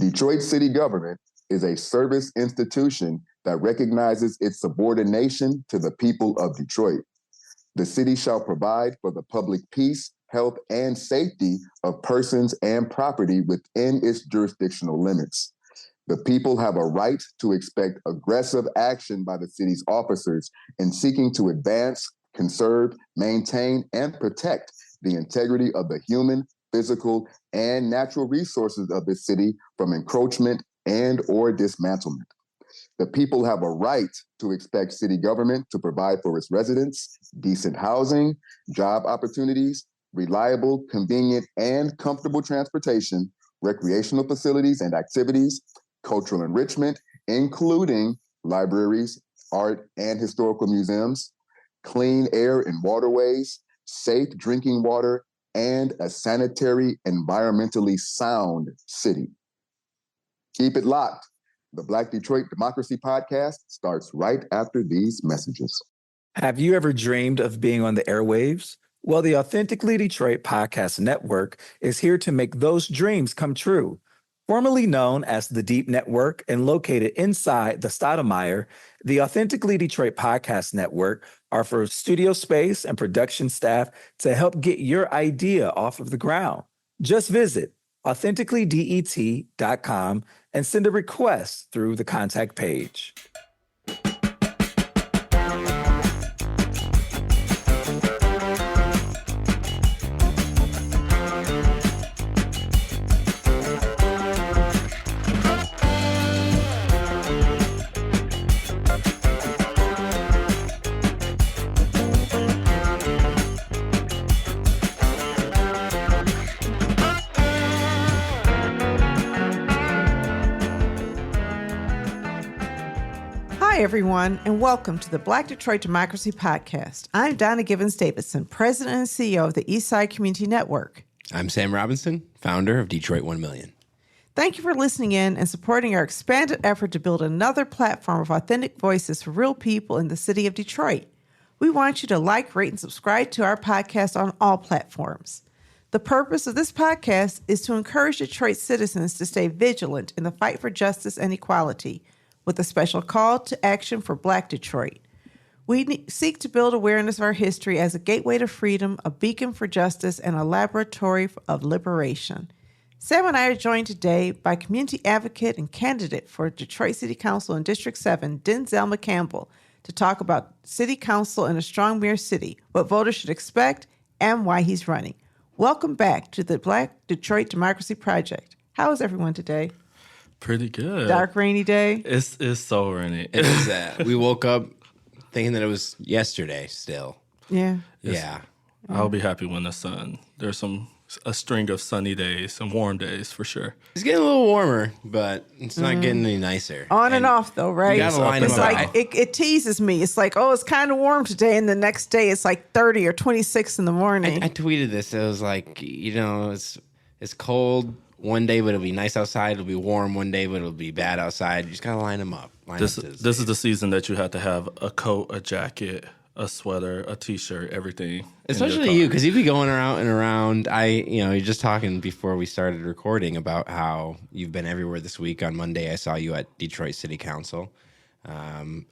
Detroit city government is a service institution that recognizes its subordination to the people of Detroit. The city shall provide for the public peace, health, and safety of persons and property within its jurisdictional limits. The people have a right to expect aggressive action by the city's officers in seeking to advance, conserve, maintain, and protect the integrity of the human, physical, and natural resources of the city from encroachment and or dismantlement. The people have a right to expect city government to provide for its residents decent housing, job opportunities, reliable, convenient, and comfortable transportation, recreational facilities and activities, cultural enrichment, including libraries, art and historical museums, clean air and waterways, safe drinking water, and a sanitary, environmentally sound city. Keep it locked. The Black Detroit Democracy Podcast starts right after these messages. Have you ever dreamed of being on the airwaves? Well, the Authentically Detroit Podcast Network is here to make those dreams come true. Formerly known as the Deep Network and located inside the Stoudemire, the Authentically Detroit Podcast Network offers studio space and production staff to help get your idea off of the ground. Just visit authenticallydet.com and send a request through the contact page. Hi, everyone, and welcome to the Black Detroit Democracy Podcast. I'm Donna Givens-Davidson, President and CEO of the Eastside Community Network. I'm Sam Robinson, founder of Detroit 1 Million. Thank you for listening in and supporting our expanded effort to build another platform of authentic voices for real people in the city of Detroit. We want you to like, rate, and subscribe to our podcast on all platforms. The purpose of this podcast is to encourage Detroit citizens to stay vigilant in the fight for justice and equality, with a special call to action for Black Detroit. We seek to build awareness of our history as a gateway to freedom, a beacon for justice, and a laboratory of liberation. Sam and I are joined today by community advocate and candidate for Detroit City Council in District 7, Denzel McCampbell, to talk about city council in a strong mayor city, what voters should expect, and why he's running. Welcome back to the Black Detroit Democracy Project. How is everyone today? Pretty good. Dark, rainy day? It's so rainy. It is that. We woke up thinking that it was yesterday still. Yeah. Yeah. I'll be happy when the sun. There's a string of sunny days and warm days for sure. It's getting a little warmer, but it's not getting any nicer. On and off, though, right? You gotta line it's them like up. it teases me. It's like, oh, it's kind of warm today, and the next day it's like 30 or 26 in the morning. I tweeted this. It was like, it's cold one day, but it'll be nice outside. It'll be warm one day, but it'll be bad outside. You just gotta line them up. This is the season that you have to have a coat, a jacket, a sweater, a t-shirt, everything. Especially you, because you be going around and around. You're just talking before we started recording about how you've been everywhere this week. On Monday, I saw you at Detroit City Council,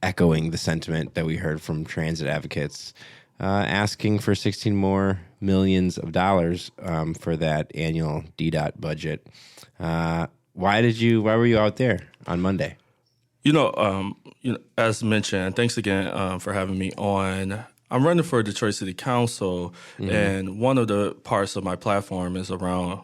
echoing the sentiment that we heard from transit advocates, asking for 16 more millions of dollars for that annual DDOT budget. Why were you out there on Monday? As mentioned, thanks again for having me on. I'm running for Detroit City Council, and one of the parts of my platform is around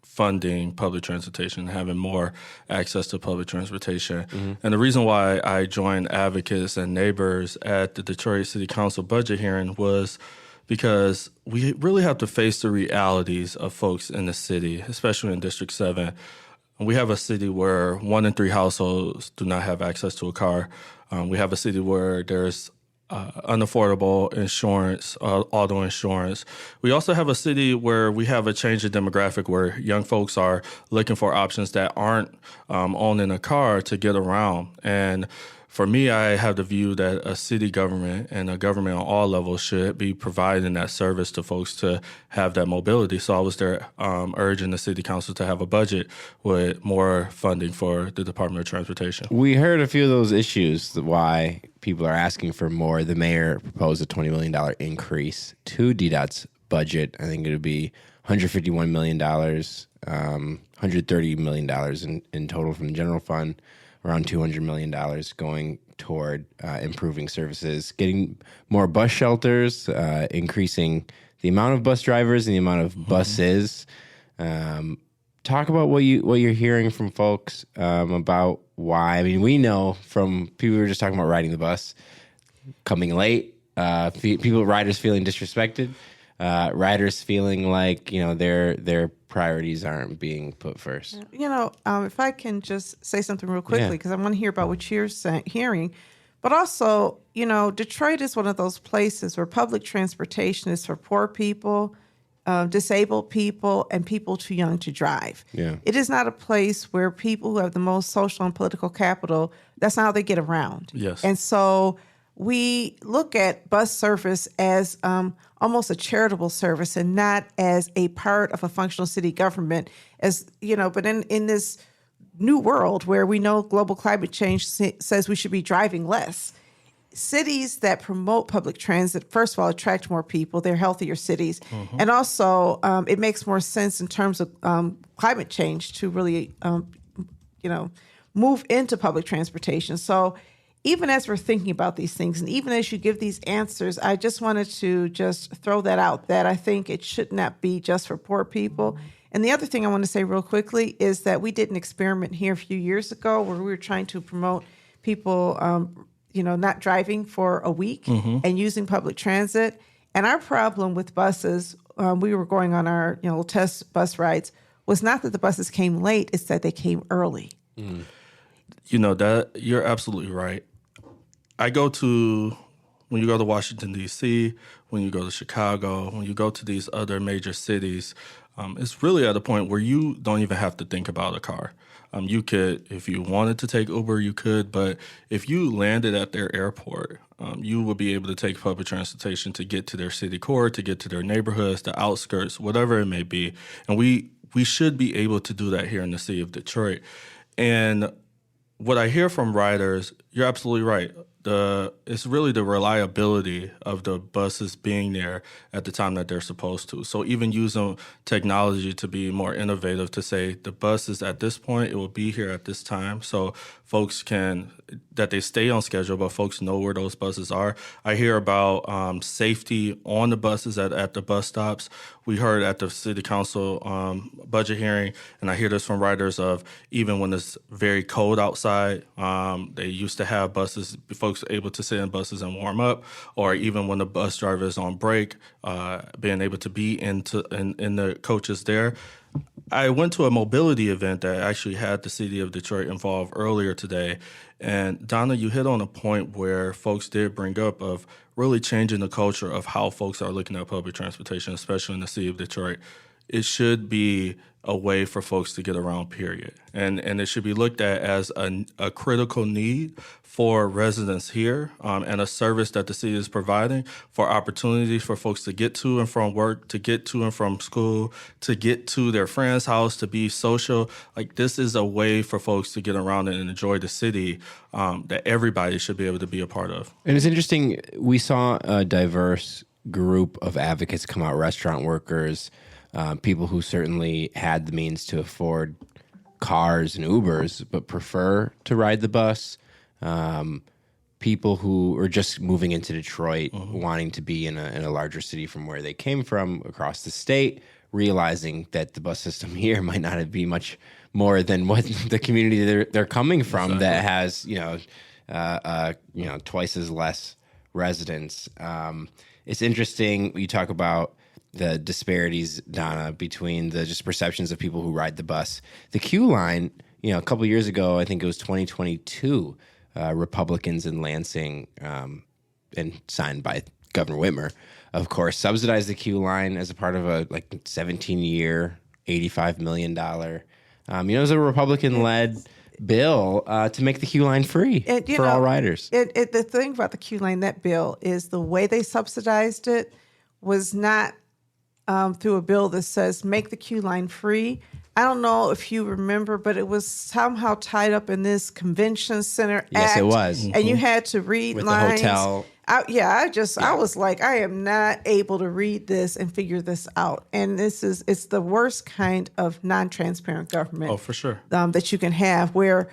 funding public transportation, having more access to public transportation. And the reason why I joined advocates and neighbors at the Detroit City Council budget hearing was because we really have to face the realities of folks in the city, especially in District 7. We have a city where 1 in 3 households do not have access to a car. We have a city where there's unaffordable insurance, auto insurance. We also have a city where we have a change in demographic where young folks are looking for options that aren't owning a car to get around. And for me, I have the view that a city government and a government on all levels should be providing that service to folks to have that mobility. So I was there urging the city council to have a budget with more funding for the Department of Transportation. We heard a few of those issues, why people are asking for more. The mayor proposed a $20 million increase to DDOT's budget. I think it would be $151 million, $130 million in total from the general fund, around $200 million going toward improving services, getting more bus shelters, increasing the amount of bus drivers and the amount of buses. Talk about what you're hearing from folks about why. I mean, we know from people who were just talking about riding the bus, coming late, riders feeling disrespected, riders feeling like their priorities aren't being put first. If I can just say something real quickly, because I want to hear about what you're hearing, but also, Detroit is one of those places where public transportation is for poor people, disabled people, and people too young to drive. Yeah. It is not a place where people who have the most social and political capital, that's not how they get around. Yes. And so we look at bus service as almost a charitable service and not as a part of a functional city government. But in this new world where we know global climate change says we should be driving less, cities that promote public transit, first of all, attract more people. They're healthier cities. Mm-hmm. And also, it makes more sense in terms of climate change to really, move into public transportation. So even as we're thinking about these things, and even as you give these answers, I just wanted to just throw that out, that I think it should not be just for poor people. And the other thing I want to say real quickly is that we did an experiment here a few years ago where we were trying to promote people, not driving for a week and using public transit. And our problem with buses, we were going on our test bus rides, was not that the buses came late, it's that they came early. Mm. That you're absolutely right. When you go to Washington, D.C., when you go to Chicago, when you go to these other major cities, it's really at a point where you don't even have to think about a car. You could, if you wanted to take Uber, you could, but if you landed at their airport, you would be able to take public transportation to get to their city core, to get to their neighborhoods, the outskirts, whatever it may be. And we should be able to do that here in the city of Detroit. And what I hear from riders, you're absolutely right. It's really the reliability of the buses being there at the time that they're supposed to. So even using technology to be more innovative, to say the bus is at this point, it will be here at this time. So folks that they stay on schedule, but folks know where those buses are. I hear about safety on the buses at the bus stops. We heard at the city council budget hearing, and I hear this from riders of even when it's very cold outside, they used to have buses, folks able to sit in buses and warm up, or even when the bus driver is on break, being able to be in the coaches there. I went to a mobility event that actually had the city of Detroit involved earlier today. And Donna, you hit on a point where folks did bring up of really changing the culture of how folks are looking at public transportation, especially in the city of Detroit. It should be a way for folks to get around, period. And it should be looked at as a critical need for residents here, and a service that the city is providing for opportunities for folks to get to and from work, to get to and from school, to get to their friend's house, to be social. Like, this is a way for folks to get around and enjoy the city that everybody should be able to be a part of. And it's interesting, we saw a diverse group of advocates come out, restaurant workers, people who certainly had the means to afford cars and Ubers, but prefer to ride the bus. People who are just moving into Detroit, wanting to be in a larger city from where they came from across the state, realizing that the bus system here might not be much more than what the community they're coming from, that has twice as less residents. It's interesting you talk about the disparities, Donna, between the just perceptions of people who ride the bus. The Q line, a couple years ago, I think it was 2022, Republicans in Lansing, and signed by Governor Whitmer, of course, subsidized the Q line as a part of a 17-year, $85 million. It was a Republican-led bill to make the Q line free for all riders. The thing about the Q line, that bill, is the way they subsidized it was not through a bill that says make the Q line free. I don't know if you remember, but it was somehow tied up in this convention center Yes, act. it was. And you had to read With lines. the hotel. I was like, I am not able to read this and figure this out. And it's the worst kind of non-transparent government. Oh, for sure. That you can have where,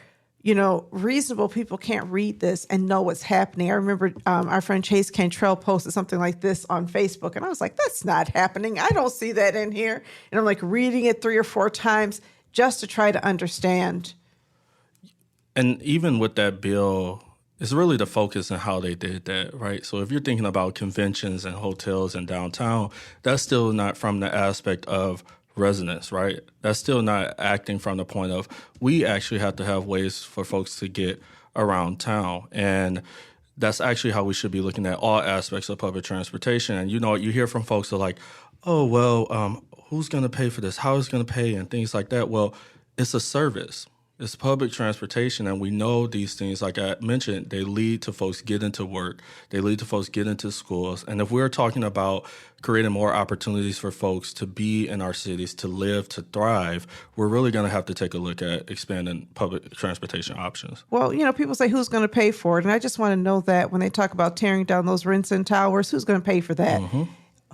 reasonable people can't read this and know what's happening. I remember our friend Chase Cantrell posted something like this on Facebook, and I was like, that's not happening. I don't see that in here. And I'm like reading it 3 or 4 times just to try to understand. And even with that bill, it's really the focus on how they did that, right? So if you're thinking about conventions and hotels in downtown, that's still not from the aspect of residents, right? That's still not acting from the point of we actually have to have ways for folks to get around town. And that's actually how we should be looking at all aspects of public transportation. And you hear from folks that are like, oh, well, who's going to pay for this? How is it going to pay? And things like that. Well, it's a service. It's public transportation, and we know these things, like I mentioned, they lead to folks getting to work. They lead to folks getting to schools. And if we're talking about creating more opportunities for folks to be in our cities, to live, to thrive, we're really going to have to take a look at expanding public transportation options. Well, people say who's going to pay for it, and I just want to know that when they talk about tearing down those Renton towers, who's going to pay for that? Mm-hmm.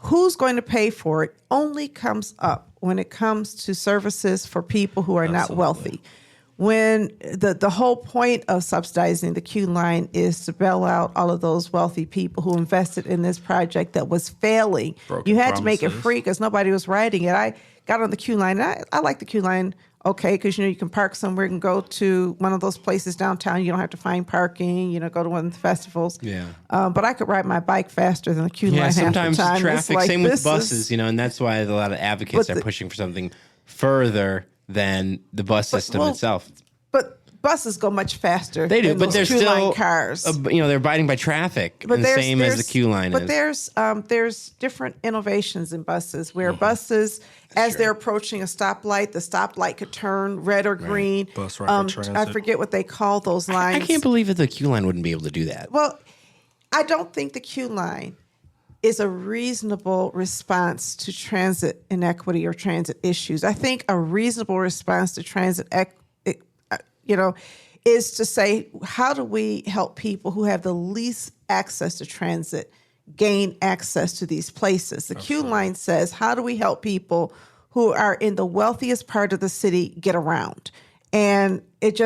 Who's going to pay for it only comes up when it comes to services for people who are not wealthy. When the whole point of subsidizing the Q line is to bail out all of those wealthy people who invested in this project that was failing. You had to make it free because nobody was riding it. I got on the Q line. I like the Q line, because you can park somewhere and go to one of those places downtown. You don't have to find parking. Go to one of the festivals. Yeah. But I could ride my bike faster than the Q line. Sometimes half the time. traffic. Like, same with buses, and that's why a lot of advocates are pushing for something further than the bus system itself. But buses go much faster. They do, than but those they're still cars. They're abiding by traffic, but the same as the Q line but is. But there's different innovations in buses where buses, as they're approaching a stoplight, the stoplight could turn red or green. Bus rapid transit. I forget what they call those lines. I can't believe that the Q line wouldn't be able to do that. Well, I don't think the Q line is a reasonable response to transit inequity or transit issues. I think a reasonable response to transit is to say, how do we help people who have the least access to transit gain access to these places? The Q line says, how do we help people who are in the wealthiest part of the city get around? And it's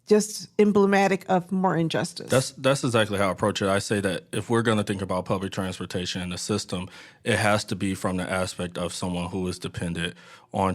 just emblematic of more injustice. That's exactly how I approach it. I say that if we're going to think about public transportation in the system, it has to be from the aspect of someone who is dependent on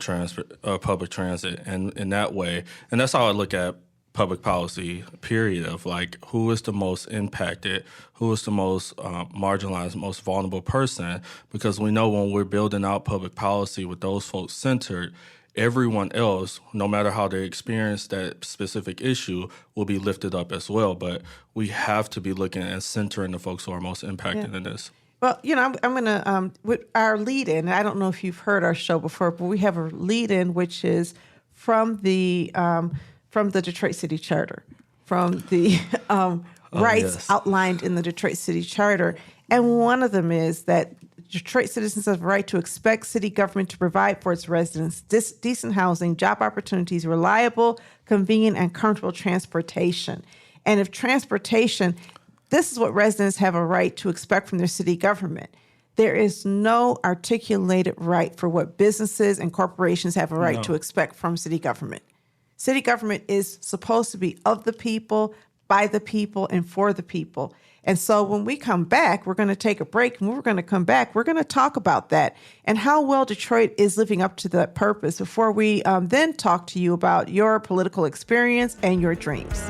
public transit. And in that way, and that's how I look at public policy, period, of like who is the most impacted, who is the most marginalized, most vulnerable person, because we know when we're building out public policy with those folks centered, everyone else, no matter how they experience that specific issue, will be lifted up as well. But we have to be looking and centering the folks who are most impacted in this. Well, I'm going to, with our lead-in, I don't know if you've heard our show before, but we have a lead-in which is from the Detroit City Charter, from the rights outlined in the Detroit City Charter. And one of them is that Detroit citizens have a right to expect city government to provide for its residents decent housing, job opportunities, reliable, convenient, and comfortable transportation. And if transportation, this is what residents have a right to expect from their city government. There is no articulated right for what businesses and corporations have a right to expect from city government. City government is supposed to be of the people, by the people, and for the people. And so when we come back, we're going to take a break. And when we're going to come back, we're going to talk about that and how well Detroit is living up to that purpose before we then talk to you about your political experience and your dreams.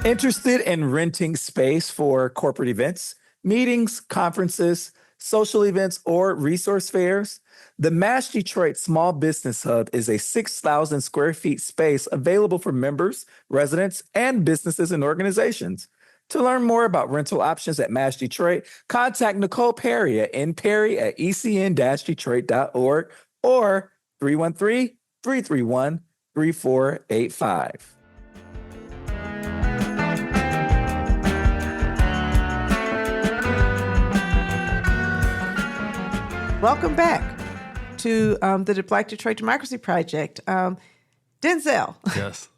Interested in renting space for corporate events, meetings, conferences, social events, or resource fairs? The Mash Detroit Small Business Hub is a 6,000 square feet space available for members, residents, and businesses and organizations. To learn more about rental options at Mass Detroit, contact Nicole Perry at nperry@ecn-detroit.org or 313-331-3485. Welcome back to the Black Detroit Democracy Project. Denzel. Yes.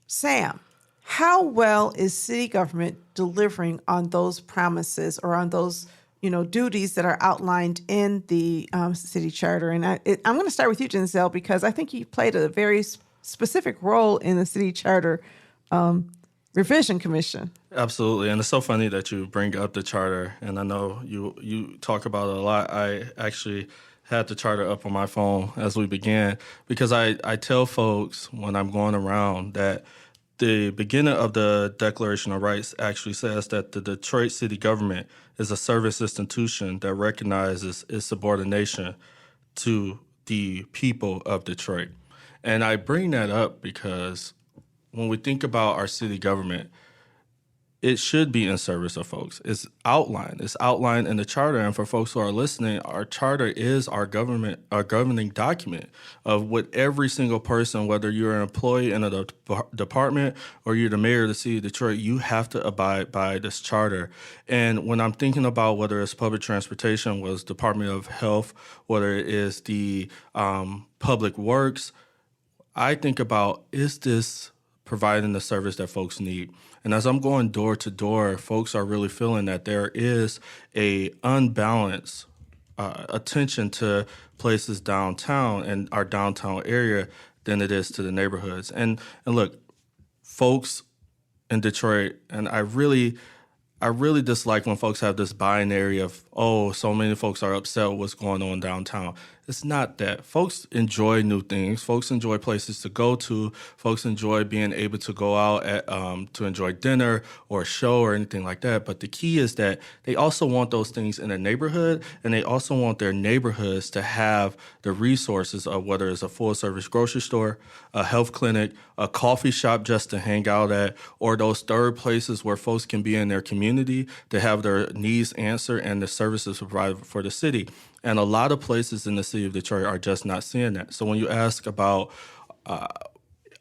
Sam, how well is city government delivering on those promises or on those, duties that are outlined in the city charter? And I'm going to start with you, Denzel, because I think you played a very specific role in the city charter revision commission. Absolutely. And it's so funny that you bring up the charter. And I know you talk about it a lot. I actually had the charter up on my phone as we began because I tell folks when I'm going around that the beginning of the Declaration of Rights actually says that the Detroit city government is a service institution that recognizes its subordination to the people of Detroit. And I bring that up because when we think about our city government, it should be in service of folks. It's outlined in the charter. And for folks who are listening, our charter is our governing document of what every single person, whether you're an employee in a department or you're the mayor of the city of Detroit, you have to abide by this charter. And when I'm thinking about whether it's public transportation, whether it's Department of Health, whether it is the public works, I think about, is this providing the service that folks need? And as I'm going door to door, folks are really feeling that there is a unbalanced attention to places downtown and our downtown area than it is to the neighborhoods. And look, folks in Detroit, and I really dislike when folks have this binary of, oh, so many folks are upset with what's going on downtown. It's not that. Folks enjoy new things. Folks enjoy places to go to. Folks enjoy being able to go out to enjoy dinner or a show or anything like that. But the key is that they also want those things in their neighborhood, and they also want their neighborhoods to have the resources of whether it's a full-service grocery store, a health clinic, a coffee shop just to hang out at, or those third places where folks can be in their community to have their needs answered and the services provided for the city. And a lot of places in the city of Detroit are just not seeing that. So when you ask about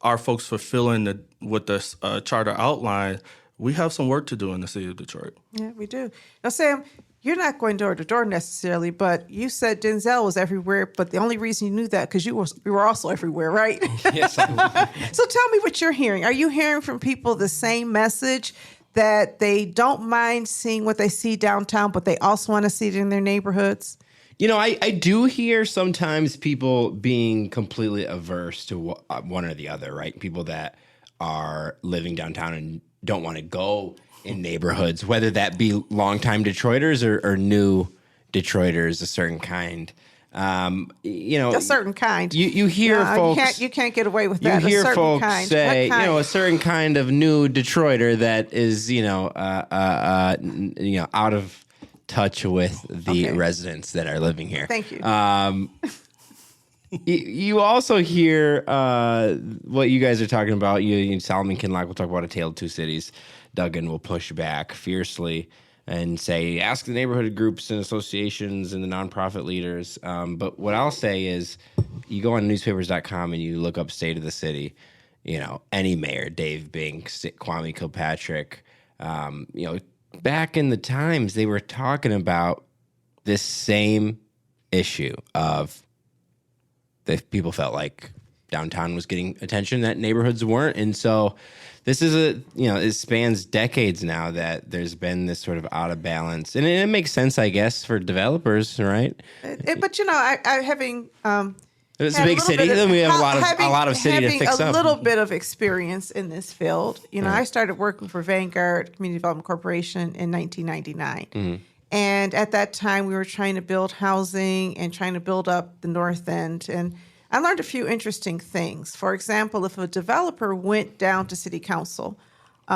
are folks fulfilling what the charter outlined, we have some work to do in the city of Detroit. Yeah, we do. Now, Sam, you're not going door to door necessarily, but you said Denzel was everywhere. But the only reason you knew that because you were also everywhere, right? Yes, I was. So tell me what you're hearing. Are you hearing from people the same message, that they don't mind seeing what they see downtown, but they also want to see it in their neighborhoods? I do hear sometimes people being completely averse to one or the other, right? People that are living downtown and don't want to go in neighborhoods, whether that be longtime Detroiters or new Detroiters, a certain kind. A certain kind. You hear folks. You can't get away with that. You hear folks kind. say, a certain kind of new Detroiter that is, out of touch with the residents that are living here. Thank you. You also hear what you guys are talking about. You Solomon Kinlock will talk about A Tale of Two Cities. Duggan will push back fiercely and say, ask the neighborhood groups and associations and the nonprofit leaders. But what I'll say is, you go on newspapers.com and you look up State of the City, any mayor, Dave Binks, Kwame Kilpatrick, back in the times, they were talking about this same issue of that people felt like downtown was getting attention that neighborhoods weren't. And so this is it spans decades now that there's been this sort of out of balance. And it makes sense, I guess, for developers, right? But I having it's a big city. Then we have a lot of city to fix up. A little bit of experience in this field. I started working for Vanguard Community Development Corporation in 1999. Mm-hmm. And at that time, we were trying to build housing and trying to build up the North End. And I learned a few interesting things. For example, if a developer went down to city council,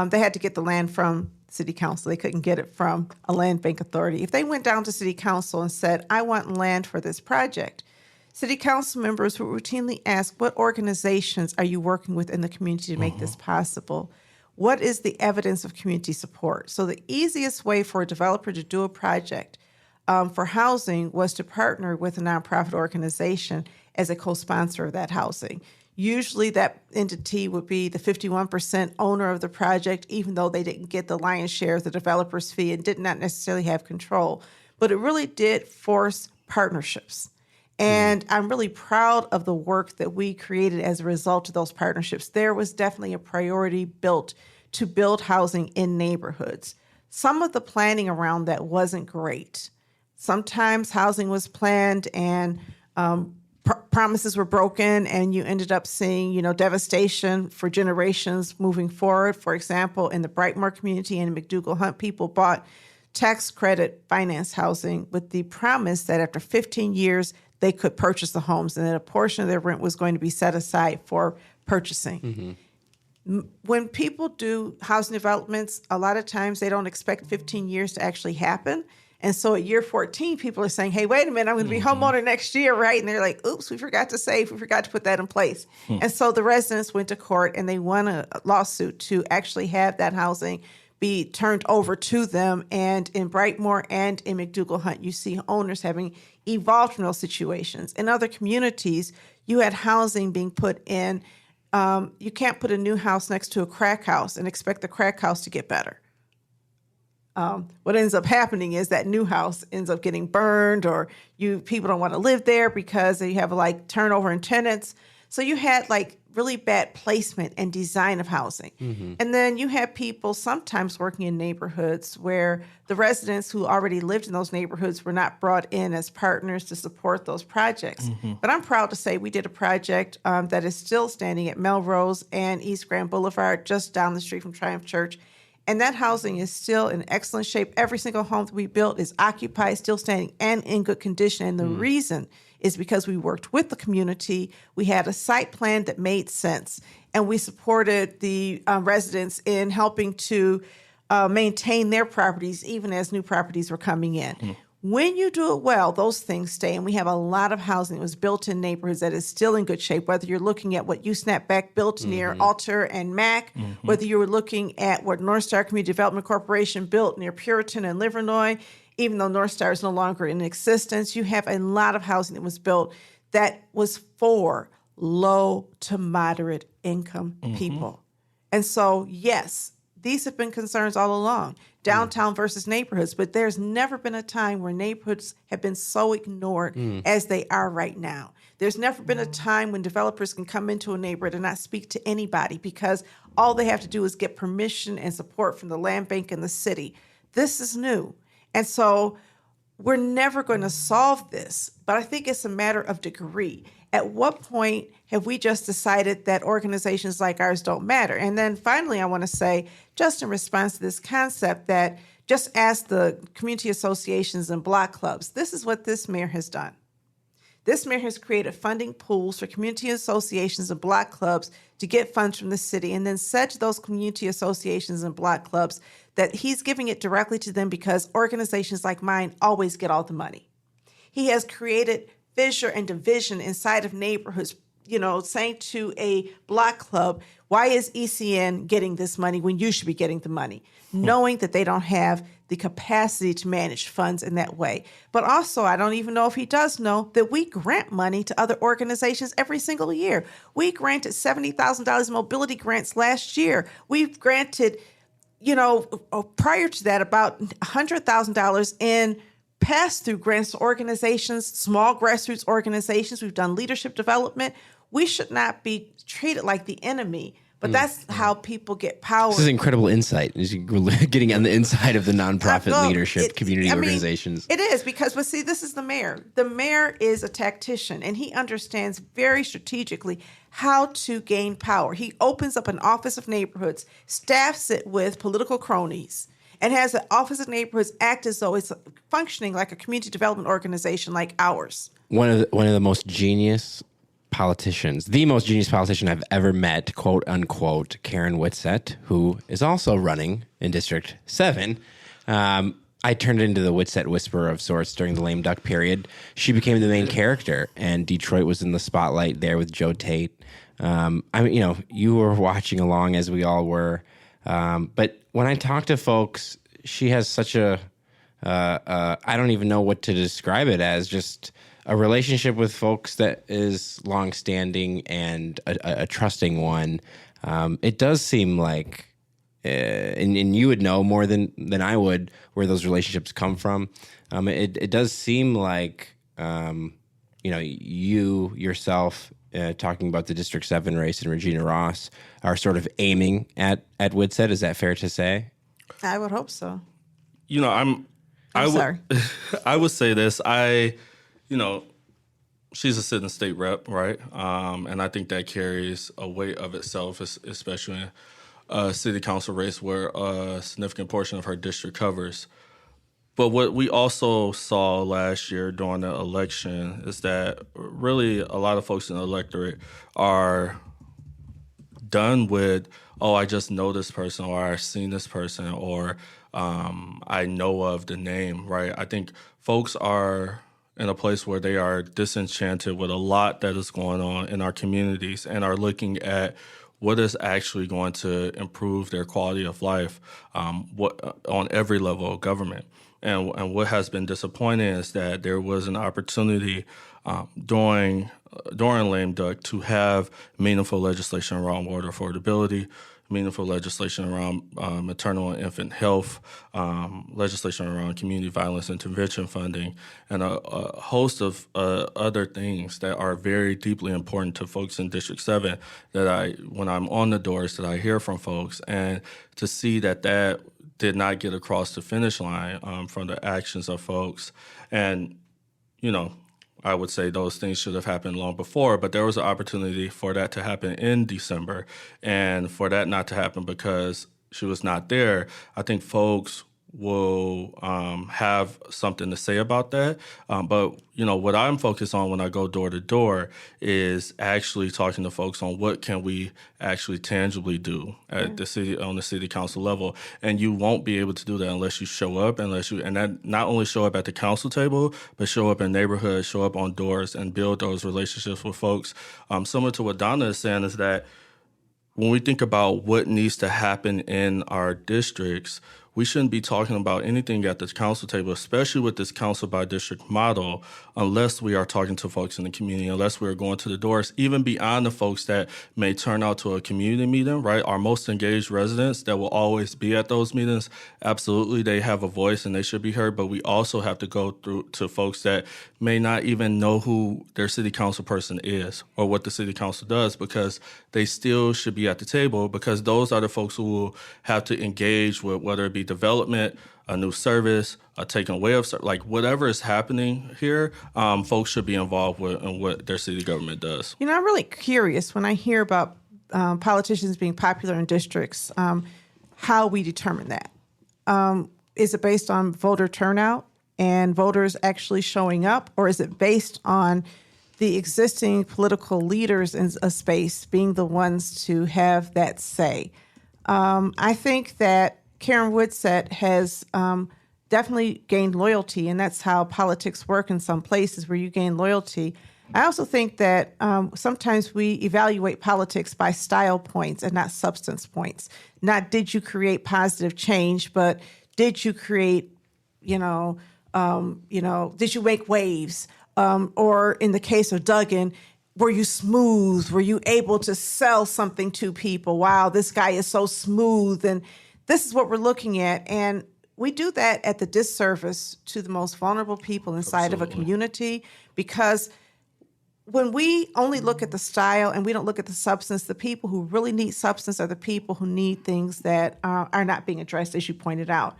they had to get the land from city council. They couldn't get it from a land bank authority. If they went down to city council and said, I want land for this project, city council members would routinely ask, what organizations are you working with in the community to make this possible? what is the evidence of community support? So the easiest way for a developer to do a project for housing was to partner with a nonprofit organization as a co-sponsor of that housing. Usually that entity would be the 51% owner of the project, even though they didn't get the lion's share of the developer's fee and did not necessarily have control. But it really did force partnerships. And I'm really proud of the work that we created as a result of those partnerships. There was definitely a priority built to build housing in neighborhoods. Some of the planning around that wasn't great. Sometimes housing was planned and promises were broken, and you ended up seeing, devastation for generations moving forward. For example, in the Brightmoor community and McDougal Hunt, people bought tax credit finance housing with the promise that after 15 years, they could purchase the homes and that a portion of their rent was going to be set aside for purchasing. When people do housing developments, a lot of times they don't expect 15 years to actually happen. And so at year 14, people are saying, hey, wait a minute, I'm going to be homeowner next year, right? And they're like, oops, we forgot to save. We forgot to put that in place. And so the residents went to court and they won a lawsuit to actually have that housing be turned over to them. And in Brightmoor and in McDougal Hunt, you see owners having evolved from those situations. In other communities, you had housing being put in. You can't put a new house next to a crack house and expect the crack house to get better. What ends up happening is that new house ends up getting burned, or people don't want to live there because they have turnover in tenants. So you had really bad placement and design of housing. And then you had people sometimes working in neighborhoods where the residents who already lived in those neighborhoods were not brought in as partners to support those projects. But I'm proud to say we did a project that is still standing at Melrose and East Grand Boulevard, just down the street from Triumph Church. And that housing is still in excellent shape. Every single home that we built is occupied, still standing, and in good condition. And the reason is because we worked with the community. We had a site plan that made sense, and we supported the residents in helping to maintain their properties, even as new properties were coming in. When you do it well, those things stay. And we have a lot of housing that was built in neighborhoods that is still in good shape, whether you're looking at what USnapBack built near Alter and Mac, whether you were looking at what North Star Community Development Corporation built near Puritan and Livernois, even though North Star is no longer in existence. You have a lot of housing that was built that was for low to moderate income people. And so, yes, these have been concerns all along, downtown versus neighborhoods, but there's never been a time where neighborhoods have been so ignored as they are right now. There's never been a time when developers can come into a neighborhood and not speak to anybody because all they have to do is get permission and support from the land bank and the city. This is new. And so we're never going to solve this, but I think it's a matter of degree. At what point have we just decided that organizations like ours don't matter? And then finally, I want to say, just in response to this concept that just ask the community associations and block clubs, this is what this mayor has done. This mayor has created funding pools for community associations and block clubs to get funds from the city, and then said to those community associations and block clubs that he's giving it directly to them because organizations like mine always get all the money. He has created fissure and division inside of neighborhoods, saying to a block club, why is ECN getting this money when you should be getting the money? Knowing that they don't have the capacity to manage funds in that way. But also, I don't even know if he does know that we grant money to other organizations every single year. We granted $70,000 mobility grants last year. We've granted, prior to that, about $100,000 in pass-through grants to organizations, small grassroots organizations. We've done leadership development. We should not be treated like the enemy, but that's how people get power. This is incredible insight. Getting on the inside of the nonprofit leadership, community organizations. It is because, but see, this is the mayor. The mayor is a tactician, and he understands very strategically how to gain power. He opens up an office of neighborhoods, staffs it with political cronies, and has an office of neighborhoods act as though it's functioning like a community development organization like ours. One of the most genius politicians, the most genius politician I've ever met, quote unquote, Karen Whitsett, who is also running in District 7. I turned into the Whitsett whisperer of sorts during the lame duck period. She became the main character, and Detroit was in the spotlight there with Joe Tate. You were watching along as we all were. But when I talk to folks, she has such a I don't even know what to describe it as, just a relationship with folks that is longstanding and a trusting one. It does seem like, and you would know more than I would where those relationships come from. It does seem like, you yourself talking about the District 7 race and Regina Ross are sort of aiming at Whitsett. Is that fair to say? I would hope so. I'm sorry. I would say this. She's a sitting state rep, right? And I think that carries a weight of itself, especially in a city council race where a significant portion of her district covers. But what we also saw last year during the election is that really a lot of folks in the electorate are done with, I just know this person, or I've seen this person, or I know of the name, right? I think folks are in a place where they are disenchanted with a lot that is going on in our communities and are looking at what is actually going to improve their quality of life on every level of government. And what has been disappointing is that there was an opportunity during lame duck to have meaningful legislation around water affordability, meaningful legislation around maternal and infant health, legislation around community violence intervention funding, and a host of other things that are very deeply important to folks in District 7 that when I'm on the doors, that I hear from folks, and to see that did not get across the finish line from the actions of folks. And, I would say those things should have happened long before, but there was an opportunity for that to happen in December, and for that not to happen because she was not there. I think folks will have something to say about that. But, what I'm focused on when I go door to door is actually talking to folks on what can we actually tangibly do at the city council level. And you won't be able to do that unless you show up, and that not only show up at the council table, but show up in neighborhoods, show up on doors, and build those relationships with folks. Similar to what Donna is saying is that when we think about what needs to happen in our districts, we shouldn't be talking about anything at the council table, especially with this council by district model, unless we are talking to folks in the community, unless we're going to the doors, even beyond the folks that may turn out to a community meeting, right? Our most engaged residents that will always be at those meetings, absolutely, they have a voice and they should be heard, but we also have to go through to folks that may not even know who their city council person is or what the city council does, because they still should be at the table, because those are the folks who will have to engage with, whether it be development, a new service, a taking away of, like whatever is happening here, folks should be involved with in what their city government does. I'm really curious when I hear about politicians being popular in districts, how we determine that. Is it based on voter turnout and voters actually showing up, or is it based on the existing political leaders in a space being the ones to have that say? I think that Karen Whitsett has definitely gained loyalty, and that's how politics work in some places where you gain loyalty. I also think that sometimes we evaluate politics by style points and not substance points. Not did you create positive change, but did you create, did you make waves? Or in the case of Duggan, were you smooth? Were you able to sell something to people? Wow, this guy is so smooth. And this is what we're looking at. And we do that at the disservice to the most vulnerable people inside of a community, because when we only look at the style and we don't look at the substance, the people who really need substance are the people who need things that are not being addressed, as you pointed out.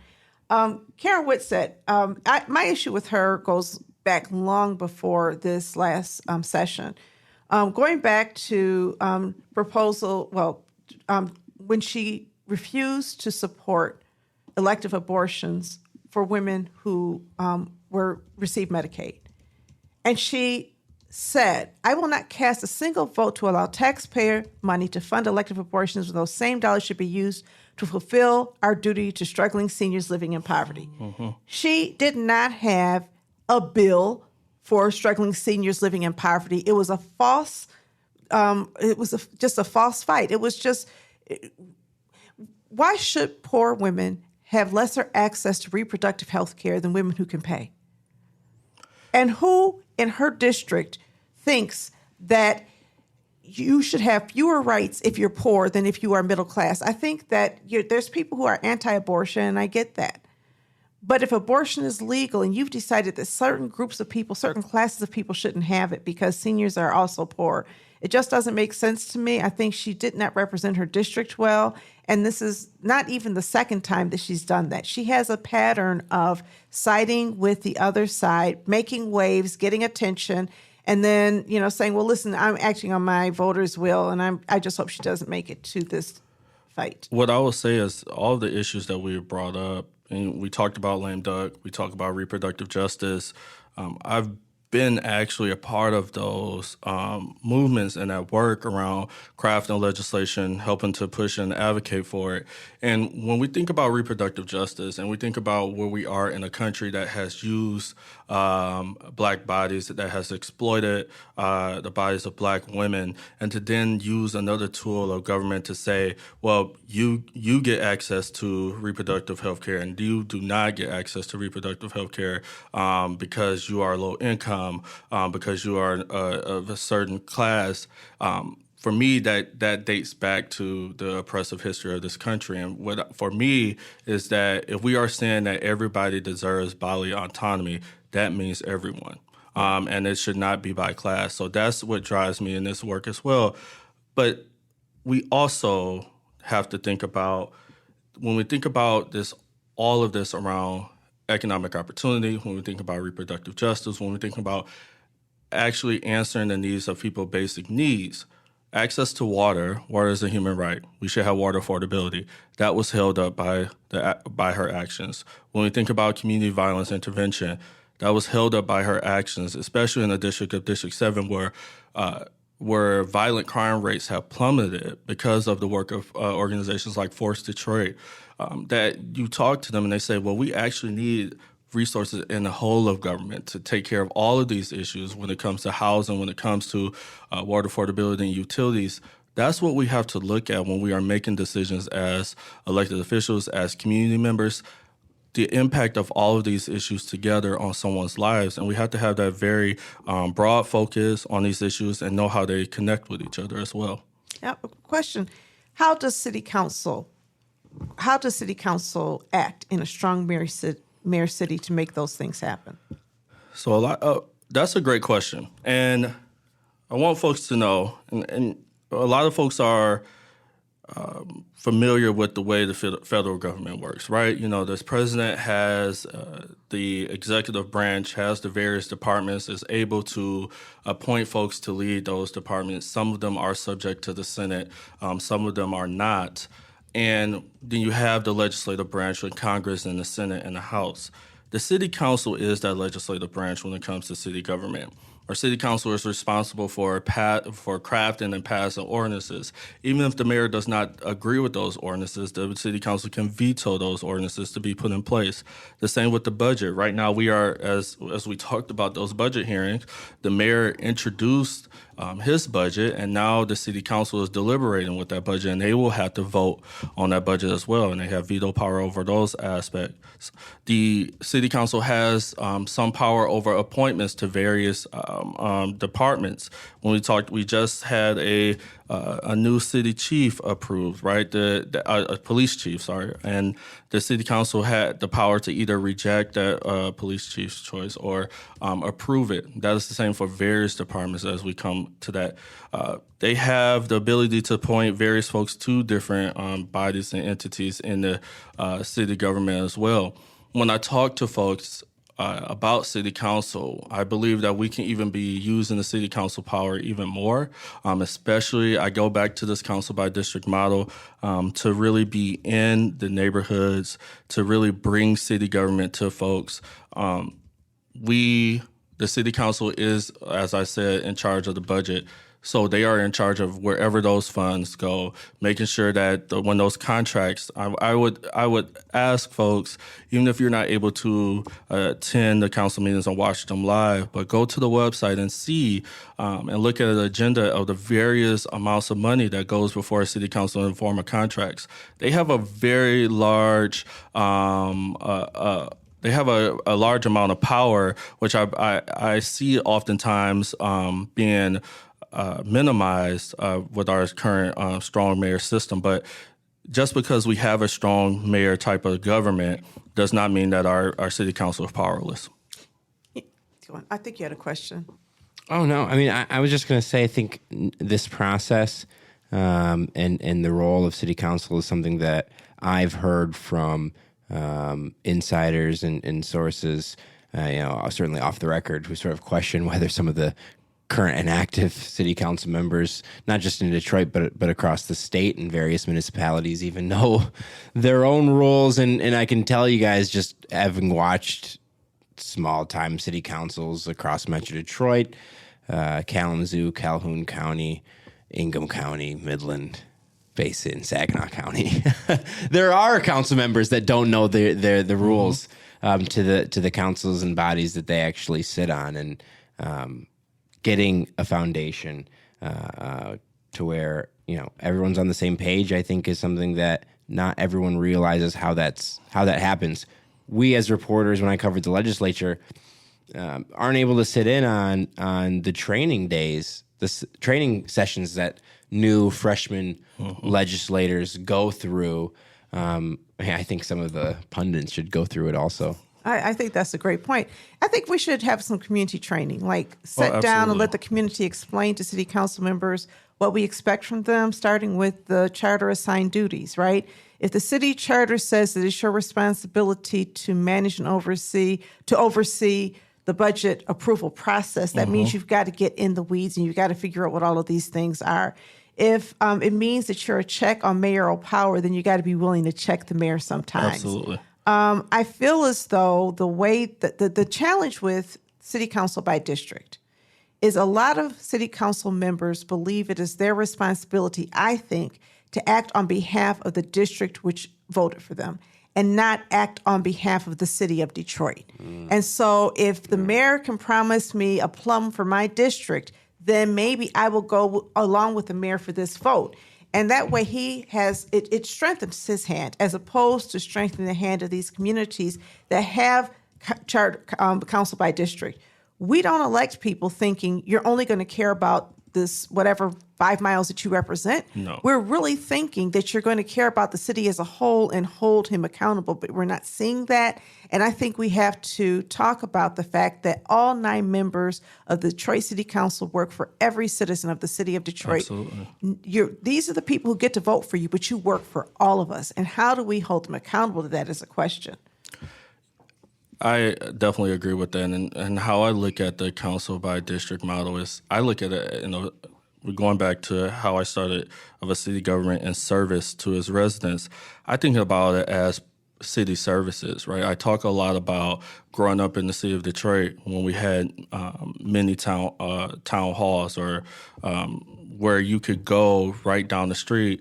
Karen Whitsett, my issue with her goes back long before this last session. Going back to when she refused to support elective abortions for women who received Medicaid. And she said, I will not cast a single vote to allow taxpayer money to fund elective abortions when those same dollars should be used to fulfill our duty to struggling seniors living in poverty. Mm-hmm. She did not have a bill for struggling seniors living in poverty. It was a false, just a false fight. It was just, why should poor women have lesser access to reproductive health care than women who can pay? And who in her district thinks that you should have fewer rights if you're poor than if you are middle class? I think that there's people who are anti-abortion, and I get that. But if abortion is legal and you've decided that certain groups of people, certain classes of people shouldn't have it because seniors are also poor, it just doesn't make sense to me. I think she did not represent her district well. And this is not even the second time that she's done that. She has a pattern of siding with the other side, making waves, getting attention, and then, saying, well, listen, I'm acting on my voters' will, and I just hope she doesn't make it to this fight. What I will say is all the issues that we brought up, and we talked about lame duck, we talked about reproductive justice. I've been actually a part of those movements and that work around crafting legislation, helping to push and advocate for it. And when we think about reproductive justice and we think about where we are in a country that has used Black bodies, that has exploited the bodies of Black women, and to then use another tool of government to say, well, you get access to reproductive health care and you do not get access to reproductive health care because you are low income, because you are of a certain class. For me, that dates back to the oppressive history of this country. And what for me is that if we are saying that everybody deserves bodily autonomy, that means everyone. And it should not be by class. So that's what drives me in this work as well. But we also have to think about, when we think about this, all of this around economic opportunity, when we think about reproductive justice, when we think about actually answering the needs of people's basic needs, access to water is a human right. We should have water affordability. That was held up by her actions. When we think about community violence intervention, that was held up by her actions, especially in the District 7, where violent crime rates have plummeted because of the work of organizations like Force Detroit. That you talk to them and they say, well, we actually need resources in the whole of government to take care of all of these issues when it comes to housing, when it comes to water affordability and utilities. That's what we have to look at when we are making decisions as elected officials, as community members, the impact of all of these issues together on someone's lives. And we have to have that very broad focus on these issues and know how they connect with each other as well. Now, question, how does city council act in a strong mayor city to make those things happen? So that's a great question. And I want folks to know, and a lot of folks are familiar with the way the federal government works, right? This president has the executive branch, has the various departments, is able to appoint folks to lead those departments. Some of them are subject to the Senate, some of them are not. And then you have the legislative branch with Congress and the Senate and the House. The city council is that legislative branch when it comes to city government. Our city council is responsible for crafting and passing ordinances. Even if the mayor does not agree with those ordinances, the city council can veto those ordinances to be put in place. The same with the budget. Right now, we are, as we talked about those budget hearings, the mayor introduced his budget, and now the city council is deliberating with that budget, and they will have to vote on that budget as well, and they have veto power over those aspects. The city council has some power over appointments to various departments. When we just had a new city chief approved, right? A police chief, sorry, and the city council had the power to either reject that police chief's choice or approve it. That is the same for various departments as we come to that. They have the ability to appoint various folks to different bodies and entities in the city government as well. When I talk to folks about city council, I believe that we can even be using the city council power even more, especially I go back to this council by district model to really be in the neighborhoods, to really bring city government to folks. We the city council is, as I said, in charge of the budget. So they are in charge of wherever those funds go, making sure that when those contracts, I would ask folks, even if you're not able to attend the council meetings and watch them live, but go to the website and see and look at the agenda of the various amounts of money that goes before a city council in the form of contracts. They have a very large they have a large amount of power, which I see oftentimes being minimized with our current strong mayor system. But just because we have a strong mayor type of government does not mean that our city council is powerless. I think you had a question. Oh, no. I mean, I was just going to say, I think this process and the role of city council is something that I've heard from insiders and sources, certainly off the record, who sort of question whether some of the current and active city council members, not just in Detroit, but across the state and various municipalities, even know their own rules. And I can tell you guys, just having watched small-time city councils across Metro Detroit, Kalamazoo, Calhoun County, Ingham County, Midland Basin, Saginaw County. There are council members that don't know the rules to the councils and bodies that they actually sit on, and getting a foundation to where everyone's on the same page, I think, is something that not everyone realizes how that happens. We as reporters, when I covered the legislature, aren't able to sit in on the training days, the training sessions that new freshman legislators go through. I think some of the pundits should go through it also. I think that's a great point. I think we should have some community training, like sit down and let the community explain to city council members what we expect from them, starting with the charter assigned duties, right? If the city charter says that it's your responsibility to manage and oversee the budget approval process, that means you've got to get in the weeds and you've got to figure out what all of these things are. If it means that you're a check on mayoral power, then you got to be willing to check the mayor sometimes. Absolutely. I feel as though the way that the challenge with city council by district is a lot of city council members believe it is their responsibility, I think, to act on behalf of the district which voted for them and not act on behalf of the city of Detroit. And so if the mayor can promise me a plum for my district, then maybe I will go along with the mayor for this vote. And that way it strengthens his hand as opposed to strengthening the hand of these communities that have council by district. We don't elect people thinking you're only going to care about this whatever 5 miles that you represent. No. We're really thinking that you're going to care about the city as a whole and hold him accountable, but we're not seeing that. And I think we have to talk about the fact that all 9 members of the Detroit City Council work for every citizen of the city of Detroit. Absolutely. These are the people who get to vote for you, but you work for all of us. And how do we hold them accountable to that is a question. I definitely agree with that. And how I look at the council by district model is I look at it, going back to how I started of a city government in service to its residents. I think about it as city services, right? I talk a lot about growing up in the city of Detroit when we had many town halls or where you could go right down the street.